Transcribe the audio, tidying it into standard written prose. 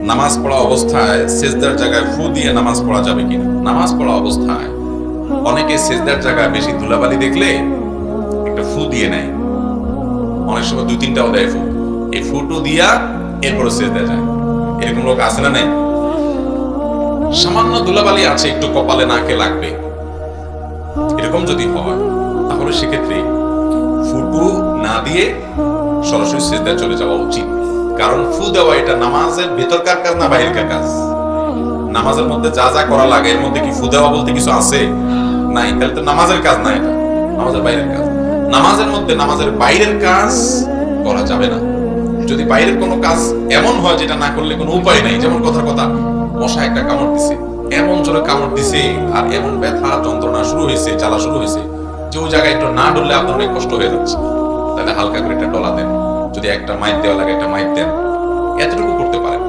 নামাজ পড়া অবস্থায় সেজদার জায়গায় ফু দিয়ে নামাজ পড়া যাবে কিনা? নামাজ পড়া অবস্থায় অনেকে সেজদার জায়গায় বেশি ধুলাবালি দেখলে একটা ফু দিয়ে নেয়, অনেক সময় দুই তিনটাও দেয় ফু। এই ফুটো দিয়া এরপরে সেজদা যায়। এরকম লোক আছে না? নেই? সামান্য ধুলাবালি আছে, একটু কপালে নাকে লাগবে, এরকম যদি হয় তাহলে সেক্ষেত্রে ফুটু না দিয়ে সরাসরি সেজদায় চলে যাওয়া উচিত। কারণ ফু দেওয়া এটা নামাজের ভেতরকার কাজ না বাইরের কাজ? নামাজের মধ্যে যা যা করা লাগে এর মধ্যে কি ফু দেওয়া বলতে কিছু আছে? নাই। তাহলে তো নামাজের কাজ না, এটা নামাজের বাইরের কাজ। নামাজের মধ্যে নামাজের বাইরের কাজ করা যাবে না। যদি বাইরের কোনো কাজ এমন হয় যেটা না করলে কোনো উপায় নাই, যেমন কথার কথা মশা একটা কামড় দিছে, এমন জোরে কামড় দিছে আর এমন ব্যথা যন্ত্রণা শুরু হয়েছে, জ্বালা শুরু হয়েছে যে ওই জায়গায় একটু না ডললে আপনার অনেক কষ্ট হয়ে যাচ্ছে, তাহলে হালকা করে একটা ডলা দেন। যদি একটা মাইট দেওয়া লাগে একটা মাইট দেন, এতটুকু করতে পারেন।